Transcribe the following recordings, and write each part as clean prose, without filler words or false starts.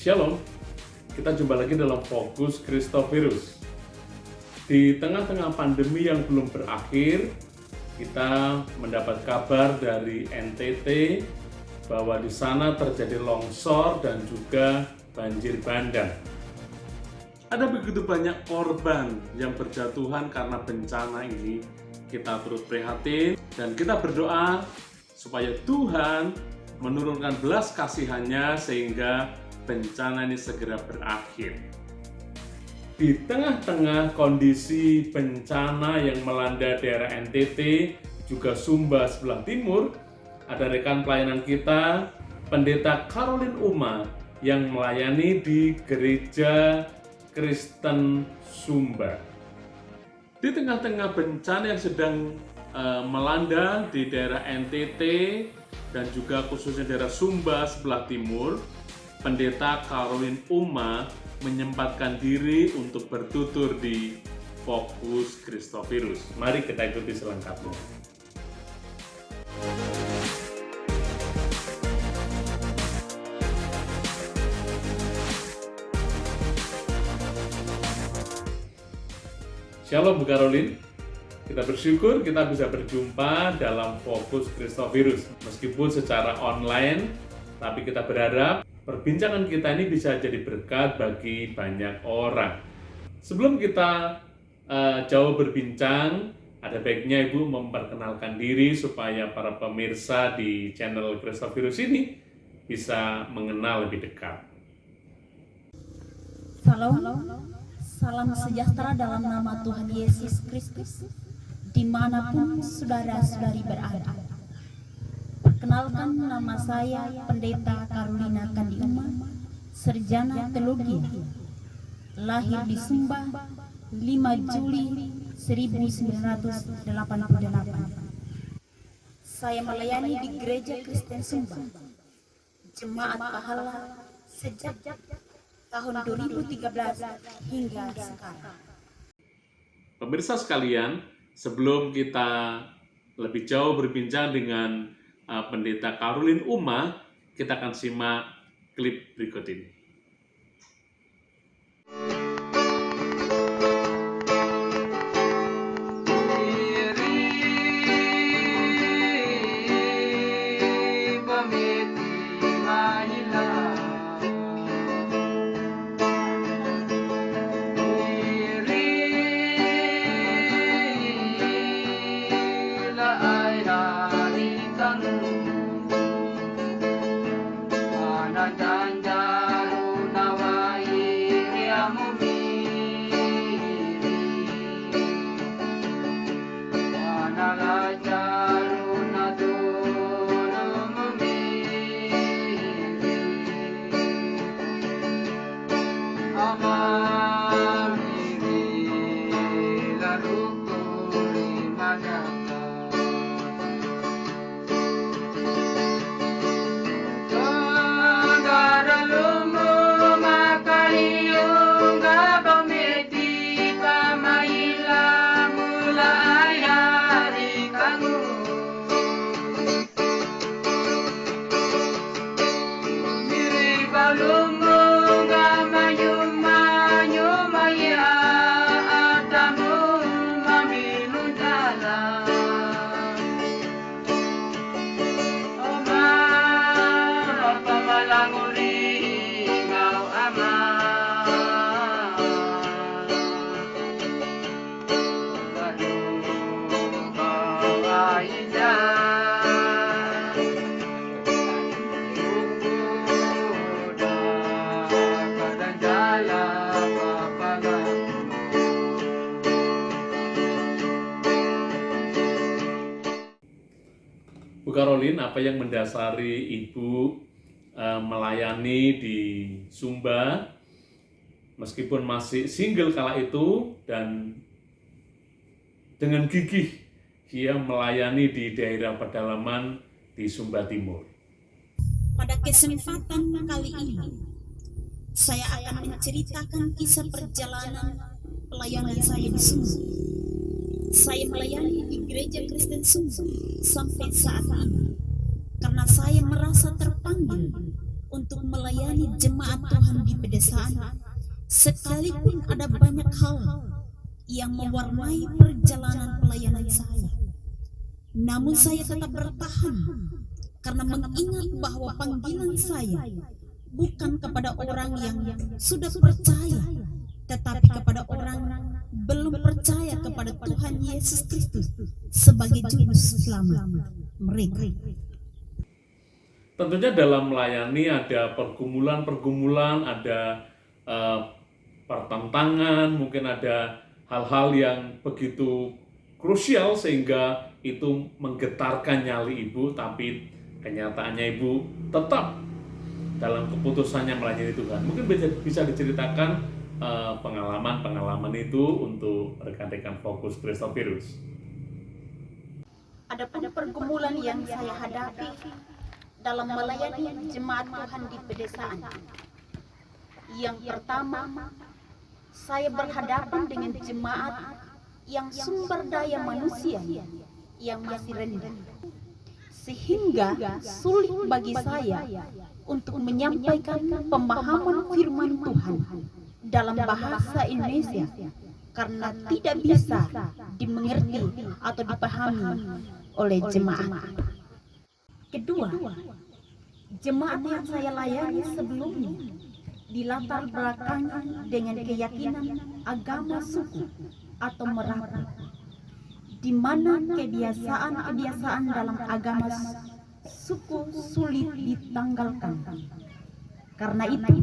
Shalom, kita jumpa lagi dalam Fokus Kristovirus. Di tengah-tengah pandemi yang belum berakhir, kita mendapat kabar dari NTT bahwa di sana terjadi longsor dan juga banjir bandang. Ada begitu banyak korban yang berjatuhan karena bencana ini. Kita turut prihatin dan kita berdoa supaya Tuhan menurunkan belas kasihan-Nya sehingga bencana ini segera berakhir. Di tengah-tengah kondisi bencana yang melanda daerah NTT, juga Sumba sebelah timur, ada rekan pelayanan kita, Pendeta Caroline Uma, yang melayani di Gereja Kristen Sumba. Di tengah-tengah bencana yang sedang melanda di daerah NTT dan juga khususnya daerah Sumba sebelah timur, Pendeta Caroline Uma menyempatkan diri untuk bertutur di Fokus Kristovirus. Mari kita ikuti selengkapnya. Shalom Bu Caroline, kita bersyukur kita bisa berjumpa dalam Fokus Kristovirus. Meskipun secara online, tapi kita berharap perbincangan kita ini bisa jadi berkat bagi banyak orang. Sebelum kita jauh berbincang, ada baiknya Ibu memperkenalkan diri supaya para pemirsa di channel Kristovirus ini bisa mengenal lebih dekat. Salam sejahtera dalam nama Tuhan Yesus Kristus, dimanapun saudara-saudari berada. Perkenalkan, nama saya Pendeta Carolina Kandiuma, Sarjana Teologi, lahir di Sumba 5 Juli 1988. Saya melayani di Gereja Kristen Sumba, Jemaat Pahala sejak tahun 2013 hingga sekarang. Pemirsa sekalian, sebelum kita lebih jauh berbincang dengan Pendeta Caroline Uma, kita akan simak klip berikut ini. Bu Caroline, apa yang mendasari Ibu melayani di Sumba meskipun masih single kala itu dan dengan gigih dia melayani di daerah pedalaman di Sumba Timur? Pada kesempatan kali ini, saya akan menceritakan kisah perjalanan pelayanan saya di Sumba. Saya melayani di Gereja Kristen Sumba sampai saat ini karena saya merasa terpanggil untuk melayani jemaat Tuhan di pedesaan, sekalipun ada banyak hal yang mewarnai perjalanan pelayanan saya. Namun saya tetap bertahan karena mengingat bahwa panggilan saya bukan kepada orang yang sudah percaya, tetapi kepada orang belum percaya kepada Tuhan Yesus Kristus sebagai juru selamat mereka. Tentunya dalam melayani ada pergumulan-pergumulan, ada pertentangan, mungkin ada hal-hal yang begitu krusial sehingga itu menggetarkan nyali ibu, tapi kenyataannya ibu tetap dalam keputusannya melayani Tuhan. Mungkin bisa diceritakan pengalaman-pengalaman itu untuk rekan-rekan Fokus Christophirus. Ada pergumulan yang saya hadapi dalam melayani jemaat Tuhan di pedesaan. Yang pertama, saya berhadapan dengan jemaat yang sumber daya manusia yang masih rendah, sehingga sulit bagi saya untuk menyampaikan pemahaman firman Tuhan dalam bahasa Indonesia karena tidak bisa dimengerti atau dipahami oleh jemaat. Kedua, jemaat yang saya layani sebelumnya dilatar belakangi dengan keyakinan agama suku atau merapi, di mana kebiasaan-kebiasaan dalam agama suku sulit ditanggalkan. Karena itu,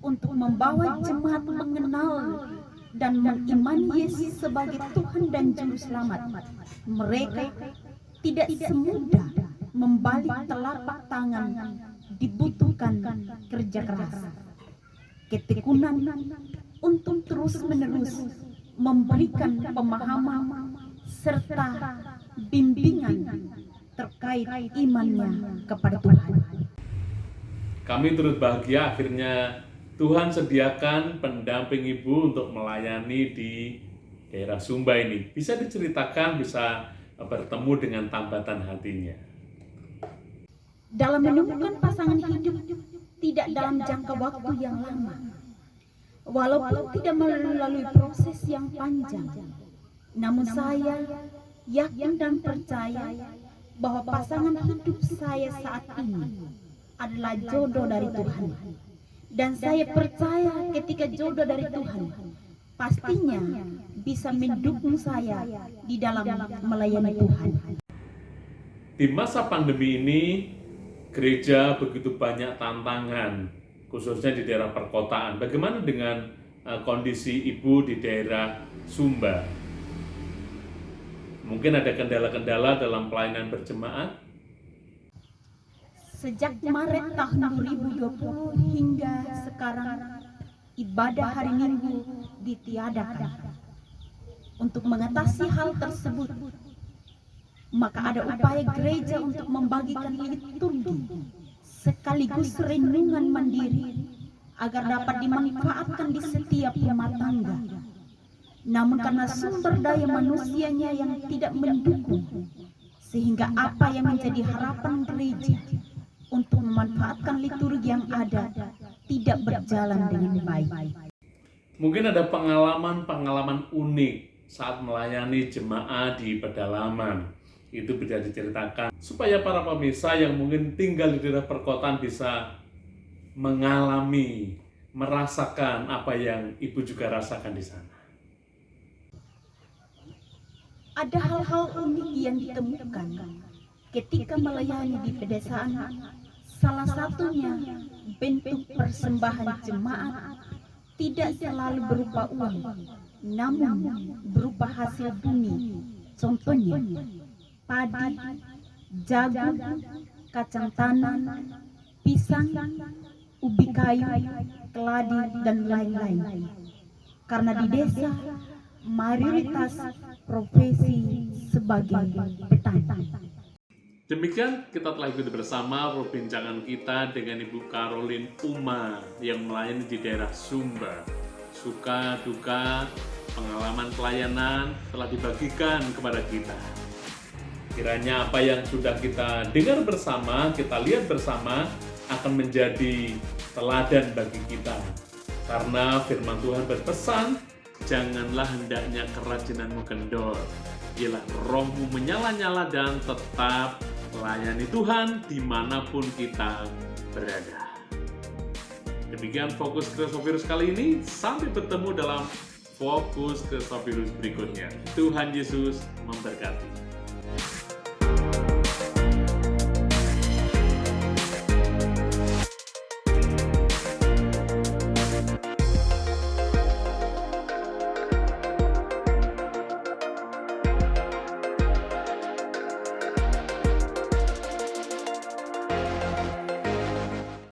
untuk membawa jemaat mengenal dan mengimani Yesus sebagai Tuhan dan Juru Selamat, mereka tidak semudah membalik telapak tangan, dibutuhkan kerja keras, ketekunan untuk terus-menerus memberikan pemahaman serta bimbingan terkait imannya kepada Tuhan. Kami turut bahagia akhirnya Tuhan sediakan pendamping ibu untuk melayani di daerah Sumba ini. Bisa diceritakan, bisa bertemu dengan tambatan hatinya. Dalam menemukan pasangan hidup tidak dalam jangka waktu yang lama, walaupun tidak melalui proses yang panjang, namun saya yakin dan percaya bahwa pasangan hidup saya saat ini adalah jodoh dari Tuhan. Dan saya percaya ketika jodoh dari Tuhan, pastinya bisa mendukung saya di dalam melayani Tuhan. Di masa pandemi ini, gereja begitu banyak tantangan, khususnya di daerah perkotaan. Bagaimana dengan kondisi ibu di daerah Sumba? Mungkin ada kendala-kendala dalam pelayanan berjemaat? Sejak Maret tahun 2020 hingga sekarang, ibadah hari Minggu ditiadakan. Untuk mengatasi hal tersebut, maka ada upaya gereja untuk membagikan liturgi sekaligus renungan mandiri agar dapat dimanfaatkan di setiap rumah tangga. Namun karena sumber daya manusianya yang tidak mendukung, sehingga apa yang menjadi harapan gereja untuk memanfaatkan liturgi yang ada tidak berjalan dengan baik. Mungkin ada pengalaman-pengalaman unik saat melayani jemaat di pedalaman. Itu bisa diceritakan supaya para pemirsa yang mungkin tinggal di daerah perkotaan bisa mengalami, merasakan apa yang ibu juga rasakan di sana. Ada hal-hal unik yang ditemukan ketika melayani di pedesaan. Salah satunya, bentuk persembahan jemaat tidak selalu berupa uang, namun berupa hasil bumi. Contohnya, padi, jagung, kacang tanah, pisang, ubi kayu, keladi, dan lain-lain. Karena di desa, mayoritas profesi sebagai petani. Demikian kita telah ikuti bersama perbincangan kita dengan Ibu Caroline Uma yang melayani di daerah Sumba. Suka, duka, pengalaman pelayanan telah dibagikan kepada kita. Kiranya apa yang sudah kita dengar bersama, kita lihat bersama, akan menjadi teladan bagi kita. Karena firman Tuhan berpesan, janganlah hendaknya kerajinanmu kendor, ialah rohmu menyala-nyala dan tetap melayani Tuhan dimanapun kita berada. Demikian Fokus Kristovirus kali ini, sampai bertemu dalam Fokus Kristovirus berikutnya. Tuhan Yesus memberkati.